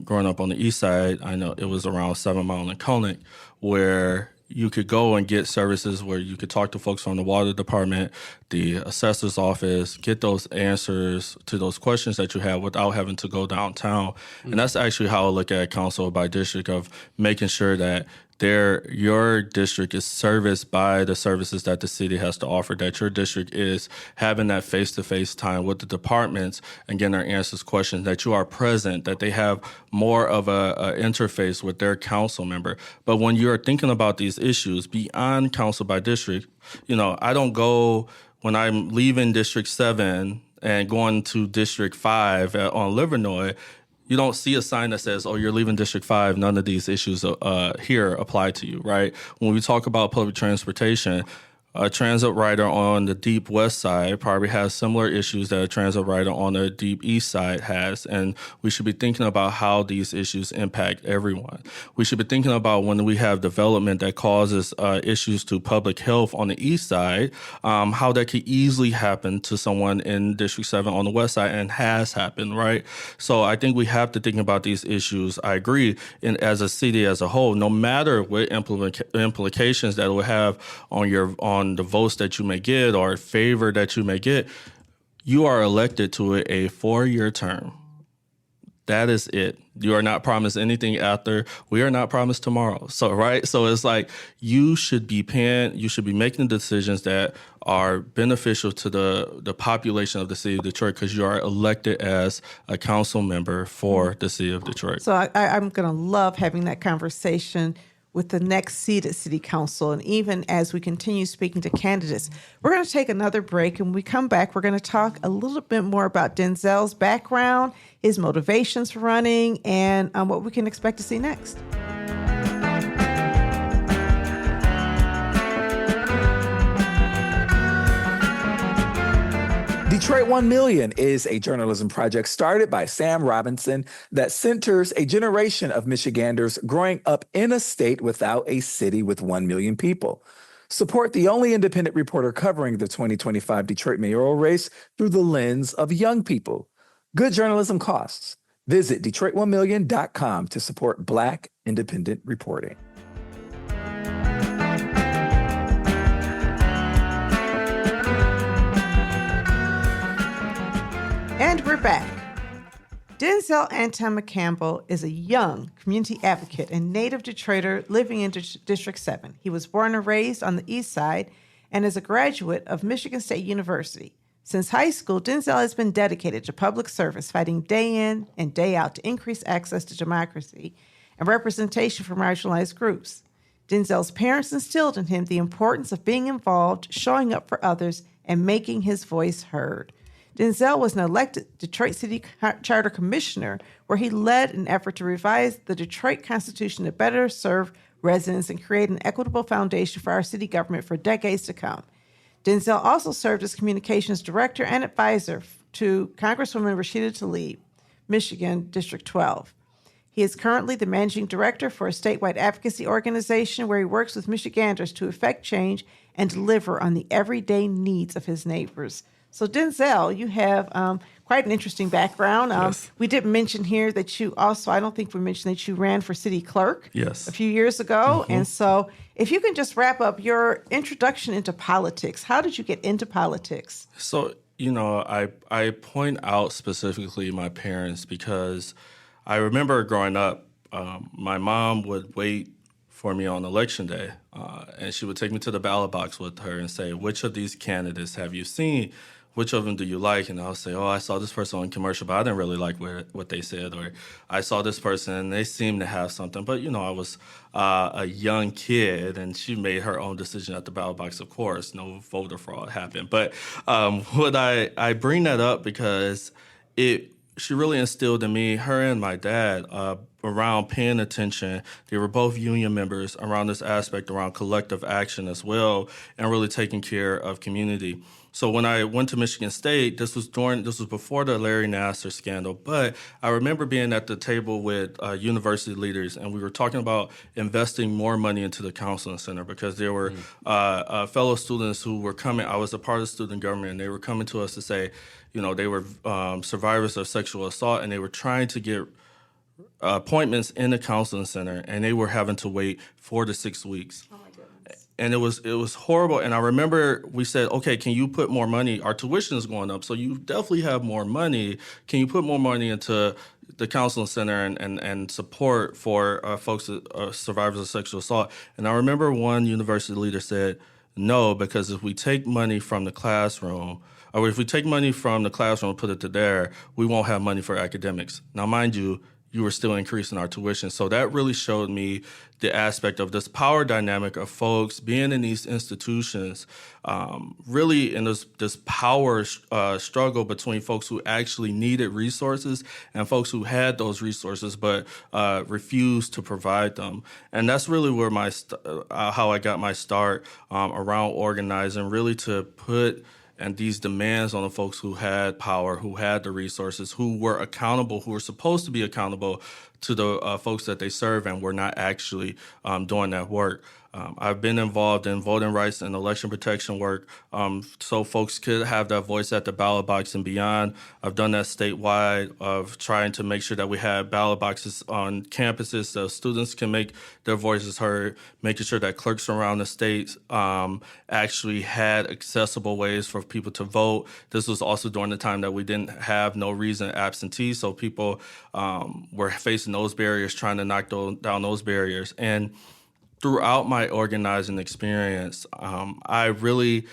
Growing up on the east side, I know it was around 7 Mile and Conant, where you could go and get services where you could talk to folks from the water department, the assessor's office, get those answers to those questions that you have without having to go downtown. Mm-hmm. And that's actually how I look at council by district, of making sure that your district is serviced by the services that the city has to offer, that your district is having that face-to-face time with the departments and getting their answers questions, that you are present, that they have more of a interface with their council member. But when you're thinking about these issues beyond council by district, I don't go when I'm leaving District 7 and going to District 5 on Livernois. You don't see a sign that says, oh, you're leaving District 5, none of these issues here apply to you, right? When we talk about public transportation, A transit rider on the deep west side probably has similar issues that a transit rider on the deep east side has, and we should be thinking about how these issues impact everyone. We should be thinking about when we have development that causes issues to public health on the east side, how that could easily happen to someone in District 7 on the west side, and has happened, right? So I think we have to think about these issues. I agree, as a city as a whole, no matter what implications that it will have on the votes that you may get or favor that you may get, you are elected to a 4-year term. That is it. You are not promised anything after. We are not promised tomorrow. So, right? So it's like you should be making decisions that are beneficial to the population of the city of Detroit, because you are elected as a council member for the city of Detroit. So I'm going to love having that conversation with the next seat at City Council. And even as we continue speaking to candidates, we're going to take another break. And when we come back, we're going to talk a little bit more about Denzel's background, his motivations for running, and what we can expect to see next. Detroit 1 Million is a journalism project started by Sam Robinson that centers a generation of Michiganders growing up in a state without a city with 1 million people. Support the only independent reporter covering the 2025 Detroit mayoral race through the lens of young people. Good journalism costs. Visit Detroit1million.com to support Black independent reporting. And we're back. Denzel McCampbell is a young community advocate and native Detroiter living in District 7. He was born and raised on the east side and is a graduate of Michigan State University. Since high school, Denzel has been dedicated to public service, fighting day in and day out to increase access to democracy and representation for marginalized groups. Denzel's parents instilled in him the importance of being involved, showing up for others, and making his voice heard. Denzel was an elected Detroit City Charter Commissioner, where he led an effort to revise the Detroit Constitution to better serve residents and create an equitable foundation for our city government for decades to come. Denzel also served as communications director and advisor to Congresswoman Rashida Tlaib, Michigan, District 12. He is currently the managing director for a statewide advocacy organization where he works with Michiganders to effect change and deliver on the everyday needs of his neighbors. So, Denzel, you have quite an interesting background. Yes. We didn't mention here that you also, I don't think we mentioned that you ran for city clerk Yes. a few years ago. And so if you can just wrap up your introduction into politics, how did you get into politics? So, I point out specifically my parents because I remember growing up, my mom would wait for me on election day, and she would take me to the ballot box with her and say, which of these candidates have you seen? Which of them do you like? And I'll say, I saw this person on commercial, but I didn't really like what they said. Or I saw this person and they seemed to have something. But, I was a young kid, and she made her own decision at the ballot box, of course. No voter fraud happened. But what I bring that up because she really instilled in me, her and my dad, around paying attention. They were both union members around this aspect, around collective action as well, and really taking care of community. So when I went to Michigan State, this was before the Larry Nassar scandal, but I remember being at the table with university leaders, and we were talking about investing more money into the counseling center because there were fellow students who were coming. I was a part of student government, and they were coming to us to say, they were survivors of sexual assault, and they were trying to get appointments in the counseling center, and they were having to wait 4 to 6 weeks. Oh my goodness. And it was horrible. And I remember we said, okay, can you put more money? Our tuition is going up, so you definitely have more money. Can you put more money into the counseling center and support for folks, survivors of sexual assault? And I remember one university leader said, no, because if we take money from the classroom, or if we take money from the classroom and put it to there, we won't have money for academics. Now, mind you, you were still increasing our tuition. So that really showed me the aspect of this power dynamic of folks being in these institutions, really in this power struggle between folks who actually needed resources and folks who had those resources but refused to provide them. And that's really where how I got my start around organizing, really to put and these demands on the folks who had power, who had the resources, who were accountable, who were supposed to be accountable to the folks that they serve and were not actually doing that work. I've been involved in voting rights and election protection work so folks could have that voice at the ballot box and beyond. I've done that statewide of trying to make sure that we have ballot boxes on campuses so students can make their voices heard, making sure that clerks around the state actually had accessible ways for people to vote. This was also during the time that we didn't have no reason absentee, so people were facing those barriers, trying to knock down those barriers. And throughout my organizing experience, I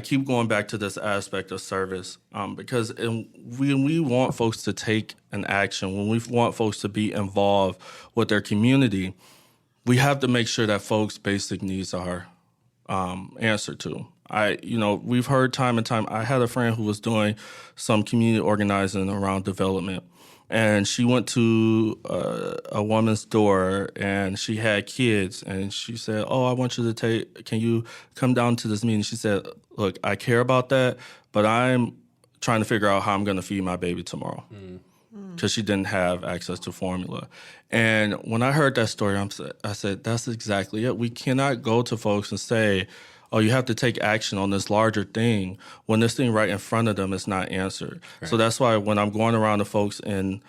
keep going back to this aspect of service because when we want folks to take an action, when we want folks to be involved with their community, we have to make sure that folks' basic needs are answered to. We've heard time and time. I had a friend who was doing some community organizing around development. And she went to a woman's door, and she had kids. And she said, "Oh, I want you to can you come down to this meeting?" She said, "Look, I care about that, but I'm trying to figure out how I'm going to feed my baby tomorrow." Because she didn't have access to formula. And when I heard that story, I said, that's exactly it. We cannot go to folks and say, oh, you have to take action on this larger thing when this thing right in front of them is not answered. Right. So that's why when I'm going around to folks in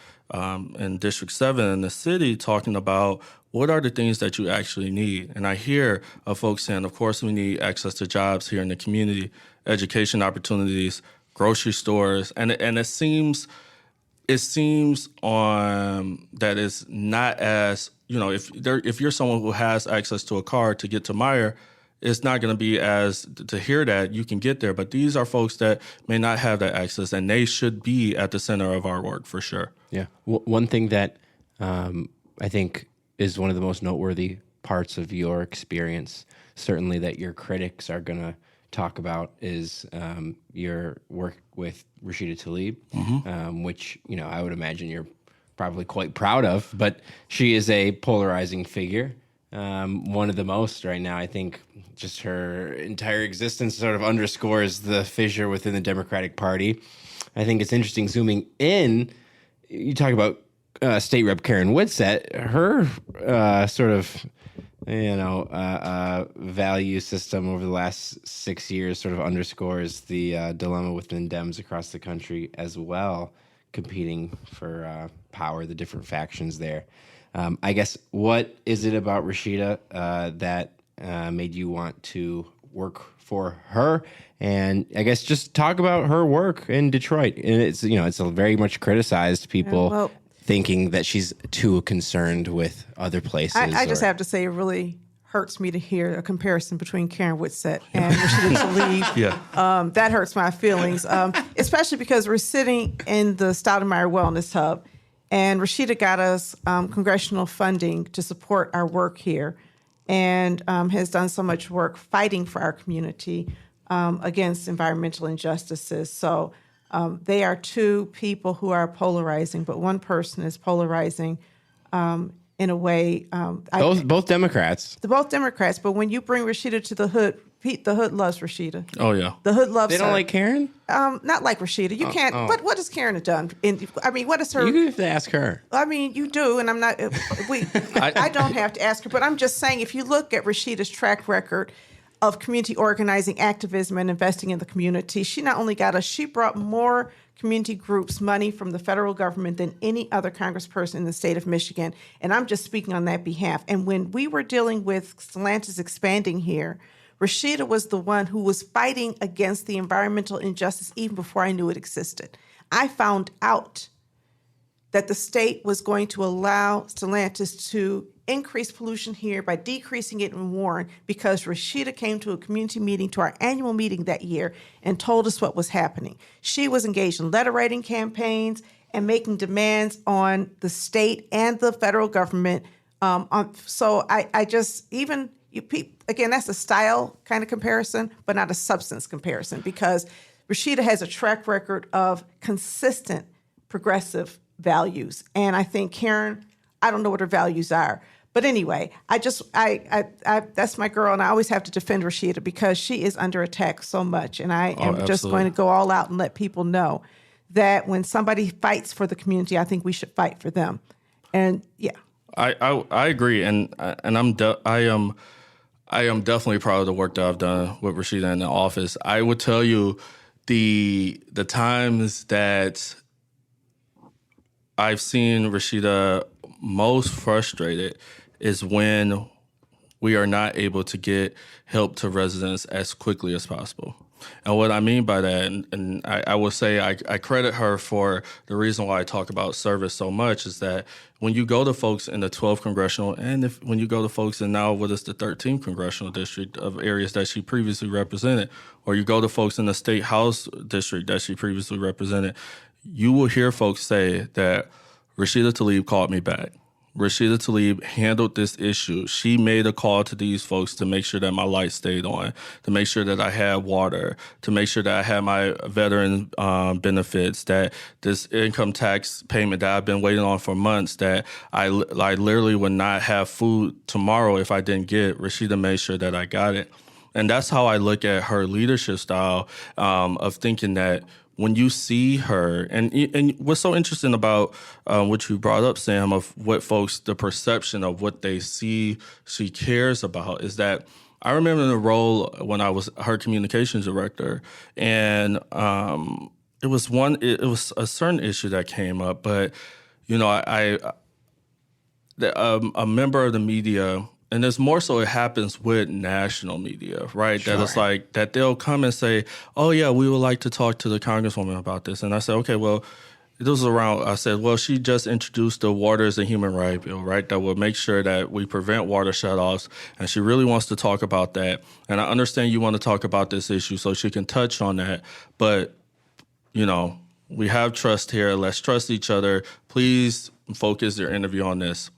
District 7 in the city talking about what are the things that you actually need, and I hear of folks saying, of course, we need access to jobs here in the community, education opportunities, grocery stores, and it seems that it's not as, if you're someone who has access to a car to get to Meyer, it's not going to be as to hear that you can get there. But these are folks that may not have that access, and they should be at the center of our work for sure. Yeah. One thing that I think is one of the most noteworthy parts of your experience, certainly that your critics are going to talk about, is your work with Rashida Tlaib, which, I would imagine you're probably quite proud of, but she is a polarizing figure. One of the most right now. I think just her entire existence sort of underscores the fissure within the Democratic Party. I think it's interesting zooming in. You talk about State Rep Karen Whitsett, her sort of, value system over the last 6 years sort of underscores the dilemma within Dems across the country as well, competing for power, the different factions there. I guess, what is it about Rashida that made you want to work for her? And I guess just talk about her work in Detroit. And it's, it's very much criticized, people thinking that she's too concerned with other places. I just have to say, it really hurts me to hear a comparison between Karen Whitsett and Rashida Tlaib. Yeah. That hurts my feelings, especially because we're sitting in the Stoudemire Wellness Hub. And Rashida got us congressional funding to support our work here, and has done so much work fighting for our community against environmental injustices. So they are two people who are polarizing, but one person is polarizing in a way. Both Democrats. They're both Democrats, but when you bring Rashida to the hood, Pete, the hood loves Rashida. Oh, yeah. The hood loves her. They don't like Karen? Not like Rashida. You can't. What has Karen done? What is her? You have to ask her. You do, and I'm not. I don't have to ask her, but I'm just saying, if you look at Rashida's track record of community organizing, activism, and investing in the community, she not only she brought more community groups money from the federal government than any other congressperson in the state of Michigan, and I'm just speaking on that behalf. And when we were dealing with Stellantis expanding here, Rashida was the one who was fighting against the environmental injustice even before I knew it existed. I found out that the state was going to allow Stellantis to increase pollution here by decreasing it in Warren because Rashida came to a community meeting, to our annual meeting that year, and told us what was happening. She was engaged in letter writing campaigns and making demands on the state and the federal government. So I just, even, again, that's a style kind of comparison, but not a substance comparison, because Rashida has a track record of consistent progressive values. And I think Karen, I don't know what her values are. But anyway, I that's my girl, and I always have to defend Rashida because she is under attack so much. And I am just going to go all out and let people know that when somebody fights for the community, I think we should fight for them. And yeah. I agree, and I am definitely proud of the work that I've done with Rashida in the office. I would tell you the times that I've seen Rashida most frustrated is when we are not able to get help to residents as quickly as possible. And what I mean by that, and I will say I credit her for the reason why I talk about service so much, is that when you go to folks in the 12th congressional, and when you go to folks in now what is the 13th congressional district of areas that she previously represented, or you go to folks in the state house district that she previously represented, you will hear folks say that Rashida Tlaib called me back. Rashida Tlaib handled this issue. She made a call to these folks to make sure that my lights stayed on, to make sure that I had water, to make sure that I had my veteran benefits, that this income tax payment that I've been waiting on for months, that I literally would not have food tomorrow if I didn't get. Rashida made sure that I got it. And that's how I look at her leadership style, of thinking that when you see her, and what's so interesting about what you brought up, Sam, of what folks, the perception of what they see she cares about, is that I remember the role when I was her communications director, and it was a certain issue that came up, but you know, a member of the media. And it's more so it happens with national media, right? Sure. That it's like that they'll come and say, oh, yeah, we would like to talk to the congresswoman about this. And I said, okay, well, I said, well, she just introduced the Water is a Human Right bill, right? That will make sure that we prevent water shutoffs. And she really wants to talk about that. And I understand you want to talk about this issue so she can touch on that. But, you know, we have trust here. Let's trust each other. Please focus your interview on this.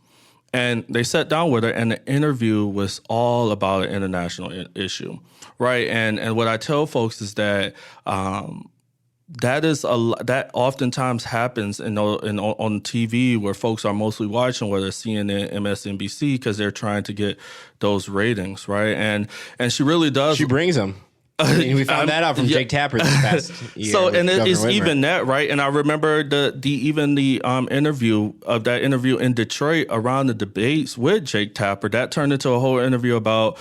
And they sat down with her, and the interview was all about an international issue, right? And what I tell folks is that that oftentimes happens on TV, where folks are mostly watching, whether it's CNN, MSNBC, because they're trying to get those ratings, right? And she really does. She brings them. I mean, we found that out from Jake Tapper this past year. So, and it's even that, right? And I remember the interview in Detroit around the debates with Jake Tapper, that turned into a whole interview about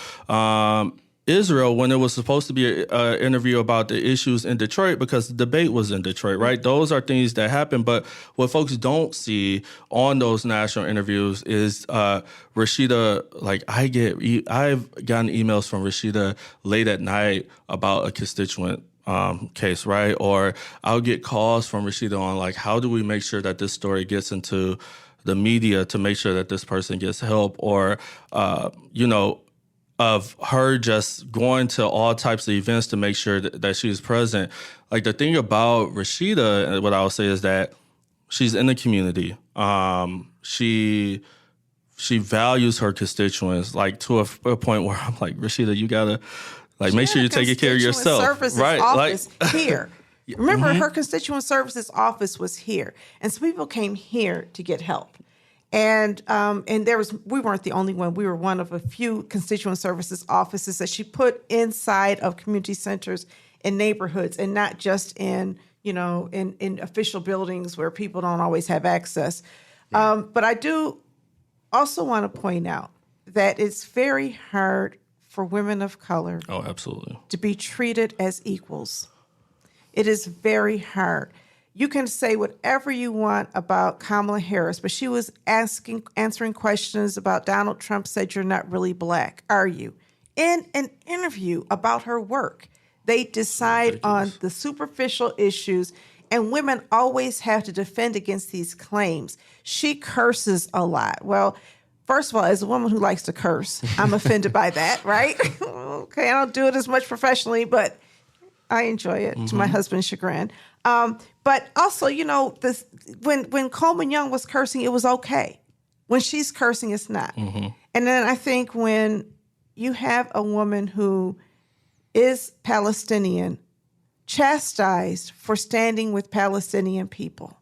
Israel, when it was supposed to be an interview about the issues in Detroit, because the debate was in Detroit, right? Those are things that happen. But what folks don't see on those national interviews is Rashida, like I've gotten emails from Rashida late at night about a constituent case, right? Or I'll get calls from Rashida on like, how do we make sure that this story gets into the media to make sure that this person gets help, or, of her just going to all types of events to make sure that she's present. Like, the thing about Rashida, what I would say is that she's in the community. She values her constituents, like to a point where I'm like, Rashida, you gotta make sure you're taking care of yourself. Services right? Office here. Remember, her constituent services office was here, and so people came here to get help. And we weren't the only one. We were one of a few constituent services offices that she put inside of community centers and neighborhoods, and not just in official buildings where people don't always have access. Right. But I do also want to point out that it's very hard for women of color. Oh, absolutely. To be treated as equals. It is very hard. You can say whatever you want about Kamala Harris, but she was answering questions about Donald Trump, said, "You're not really black, are you?" In an interview about her work. They decide on the superficial issues, and women always have to defend against these claims. She curses a lot. Well, first of all, as a woman who likes to curse, I'm offended by that, right? Okay, I don't do it as much professionally, but I enjoy it to my husband's chagrin. But also, this when Coleman Young was cursing, it was okay. When she's cursing, it's not. And then I think when you have a woman who is Palestinian, chastised for standing with Palestinian people,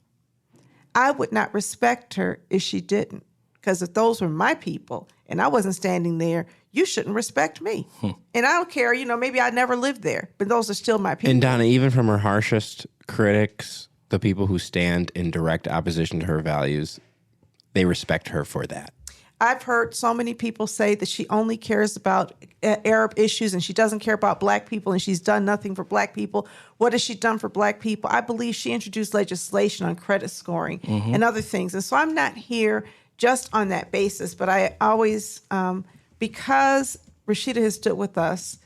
I would not respect her if she didn't. Because if those were my people and I wasn't standing there, you shouldn't respect me. And I don't care, maybe I never lived there, but those are still my people. And Donna, even from her harshest critics, the people who stand in direct opposition to her values, they respect her for that. I've heard so many people say that she only cares about Arab issues and she doesn't care about black people and she's done nothing for black people. What has she done for black people? I believe she introduced legislation on credit scoring and other things. And so I'm not here just on that basis, but I always, because Rashida has stood with us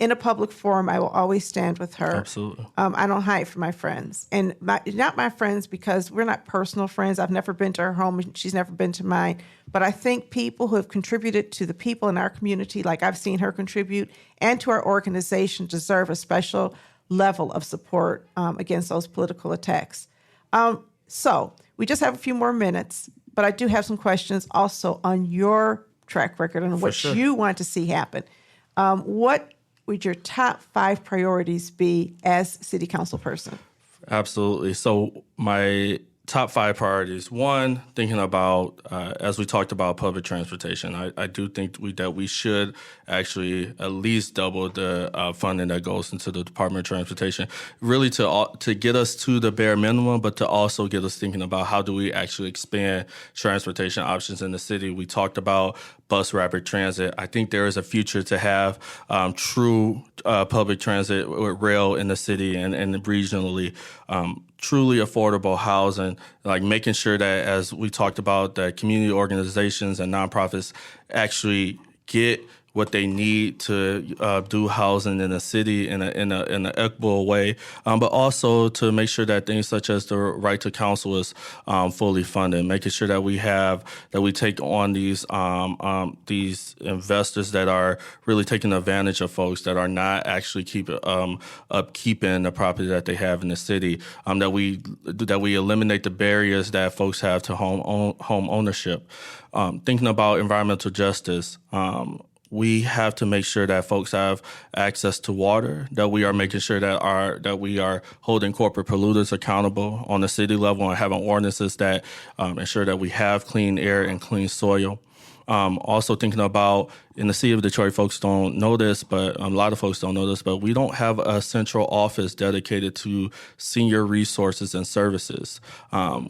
in a public forum, I will always stand with her. Absolutely. I don't hide from my friends. And not my friends because we're not personal friends. I've never been to her home and she's never been to mine. But I think people who have contributed to the people in our community, like I've seen her contribute, and to our organization deserve a special level of support against those political attacks. So we just have a few more minutes, but I do have some questions also on your track record and what you want to see happen. What would your top 5 priorities be as city council person? Absolutely. So my top 5 priorities. One, thinking about, as we talked about public transportation, I do think that we should actually at least double the funding that goes into the Department of Transportation, really to get us to the bare minimum, but to also get us thinking about how do we actually expand transportation options in the city. We talked about bus rapid transit. I think there is a future to have true public transit with rail in the city and regionally. Truly affordable housing, like making sure that, as we talked about, that community organizations and nonprofits actually get what they need to do housing in the city in an equitable way, but also to make sure that things such as the right to counsel is fully funded, making sure that we take on these investors that are really taking advantage of folks that are not actually keeping the property that they have in the city, that we eliminate the barriers that folks have to home ownership. Thinking about environmental justice, we have to make sure that folks have access to water, that we are making sure that we are holding corporate polluters accountable on the city level and having ordinances that ensure that we have clean air and clean soil. Also thinking about, in the city of Detroit, folks don't know this, but a lot of folks don't know this, but we don't have a central office dedicated to senior resources and services.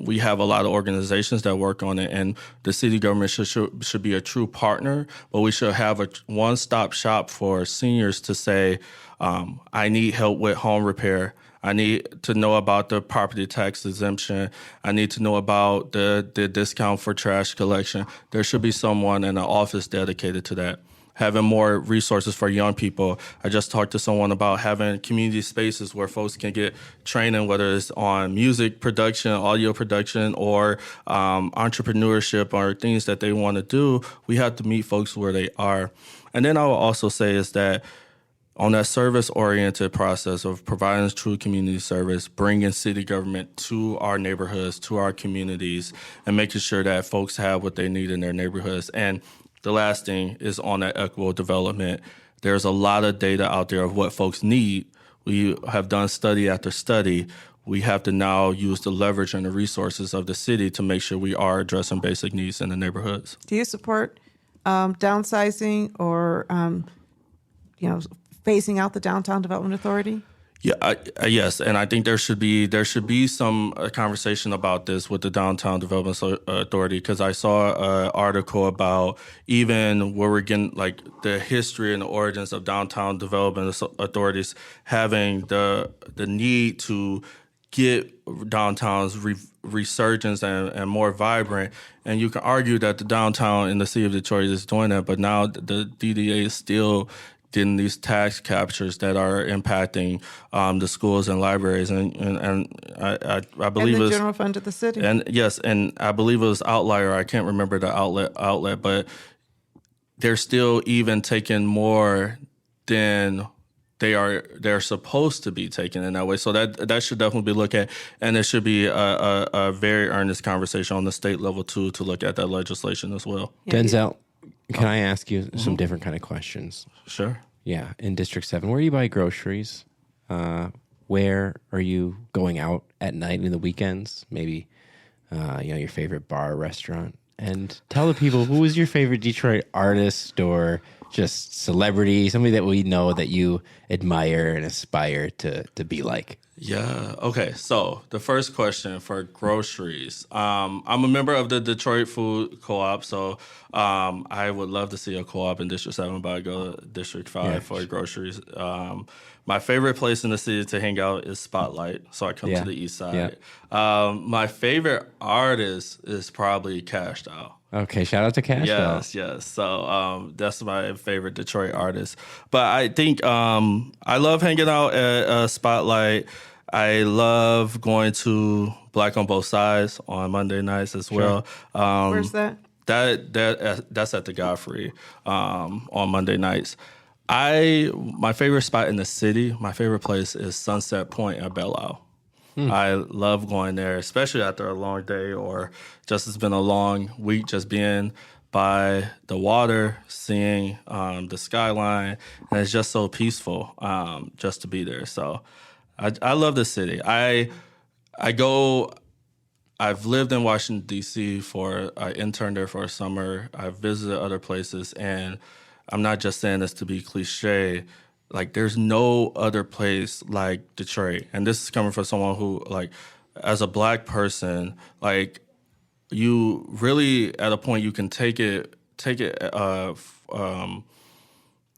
We have a lot of organizations that work on it, and the city government should be a true partner, but we should have a one-stop shop for seniors to say, I need help with home repair. I need to know about the property tax exemption. I need to know about the discount for trash collection. There should be someone in an office dedicated to that. Having more resources for young people. I just talked to someone about having community spaces where folks can get training, whether it's on music production, audio production, or entrepreneurship or things that they want to do. We have to meet folks where they are. And then I will also say is that on that service-oriented process of providing true community service, bringing city government to our neighborhoods, to our communities, and making sure that folks have what they need in their neighborhoods. And the last thing is on that equitable development. There's a lot of data out there of what folks need. We have done study after study. We have to now use the leverage and the resources of the city to make sure we are addressing basic needs in the neighborhoods. Do you support downsizing or, phasing out the Downtown Development Authority? Yeah, yes, and I think there should be some conversation about this with the Downtown Development Authority, because I saw an article about even where we're getting like the history and the origins of downtown development authorities having the need to get downtowns resurgence and more vibrant. And you can argue that the downtown in the city of Detroit is doing that, but now the DDA is still getting these tax captures that are impacting the schools and libraries, and I believe and the it's general fund of the city. And yes, and I believe it was Outlier. I can't remember the outlet, but they're still even taking more than they're supposed to be taken in that way. So that should definitely be looked at, and there should be a very earnest conversation on the state level too to look at that legislation as well. Yeah, Denzel, can I ask you some different kind of questions? Sure. Yeah, in District 7, where do you buy groceries? Where are you going out at night and in the weekends? Maybe, your favorite bar or restaurant. And tell the people, who is your favorite Detroit artist or just celebrity, somebody that we know that you admire and aspire to be like? Yeah. Okay. So the first question for groceries. I'm a member of the Detroit Food Co-op, so I would love to see a co-op in District 7, but I go to District 5 for groceries. My favorite place in the city to hang out is Spotlight, so I come to the east side. My favorite artist is probably Cashed Out. Okay, shout out to Cash. Yes. So that's my favorite Detroit artist. But I think I love hanging out at Spotlight. I love going to Black on Both Sides on Monday nights as well. Where's that? That's at the Godfrey on Monday nights. My favorite spot in the city, my favorite place is Sunset Point at Belle Isle. I love going there, especially after a long day or just it's been a long week, just being by the water, seeing the skyline, and it's just so peaceful just to be there. So I love the city. I've lived in Washington, D.C. I interned there for a summer. I've visited other places, and I'm not just saying this to be cliche. Like, there's no other place like Detroit. And this is coming from someone who, like, as a Black person, like, you really, at a point, you can take it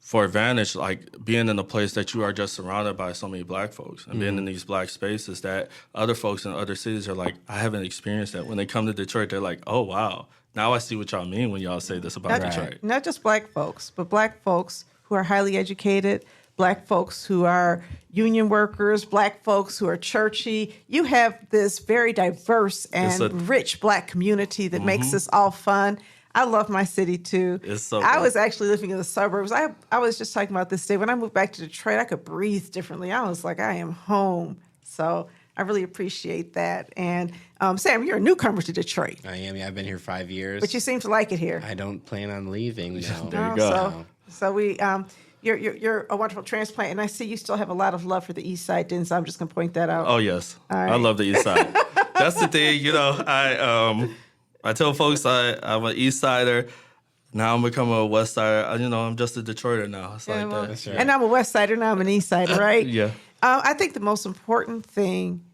for advantage, like being in a place that you are just surrounded by so many Black folks and being in these Black spaces that other folks in other cities are like, I haven't experienced that. When they come to Detroit, they're like, oh, wow. Now I see what y'all mean when y'all say this about Detroit. Not just Black folks, but Black folks who are highly educated, Black folks who are union workers, Black folks who are churchy. You have this very diverse and rich Black community that makes this all fun. I love my city too. It's so I good. was actually living in the suburbs. I was just talking about this day. When I moved back to Detroit, I could breathe differently. I was like, I am home. So I really appreciate that. And Sam, you're a newcomer to Detroit. I am. Yeah, I've been here 5 years. But you seem to like it here. I don't plan on leaving. No. There you go. So we, you're a wonderful transplant, and I see you still have a lot of love for the East Side, Denzel. I'm just going to point that out. Oh, yes. All right. I love the East Side. That's the thing, I tell folks I'm an East Sider. Now I'm becoming a West Sider. I'm just a Detroiter now. It's like that. That's right. And I'm a West Sider, now I'm an East Sider, right? Yeah. I think the most important thing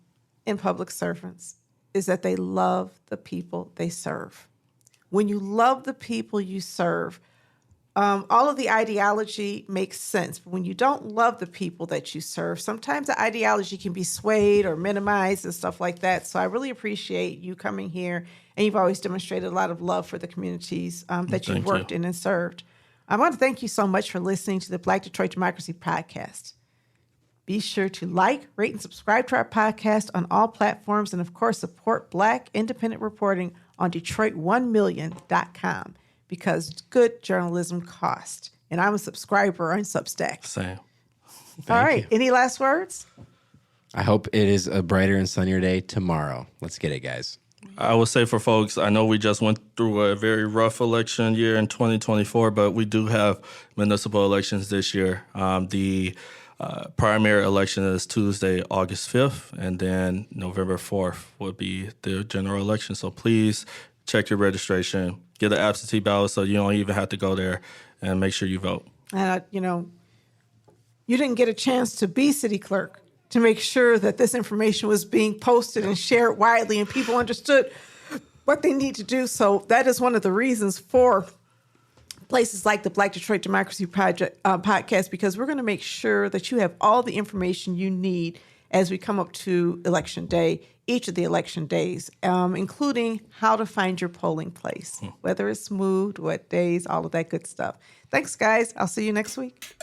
in public servants is that they love the people they serve. When you love the people you serve, all of the ideology makes sense. But when you don't love the people that you serve, sometimes the ideology can be swayed or minimized and stuff like that. So I really appreciate you coming here, and you've always demonstrated a lot of love for the communities that you've worked in and served. I want to thank you so much for listening to the Black Detroit Democracy Podcast. Be sure to like, rate, and subscribe to our podcast on all platforms, and of course, support Black independent reporting on Detroit1million.com. because good journalism costs. And I'm a subscriber on Substack. Same. All right. Any last words? I hope it is a brighter and sunnier day tomorrow. Let's get it, guys. I would say for folks, I know we just went through a very rough election year in 2024, but we do have municipal elections this year. The primary election is Tuesday, August 5th, and then November 4th would be the general election. So please check your registration. Get an absentee ballot so you don't even have to go there, and make sure you vote. And, you didn't get a chance to be city clerk to make sure that this information was being posted and shared widely and people understood what they need to do. So that is one of the reasons for places like the Black Detroit Democracy Podcast, because we're going to make sure that you have all the information you need as we come up to Election Day, each of the election days, including how to find your polling place, whether it's moved, what days, all of that good stuff. Thanks, guys. I'll see you next week.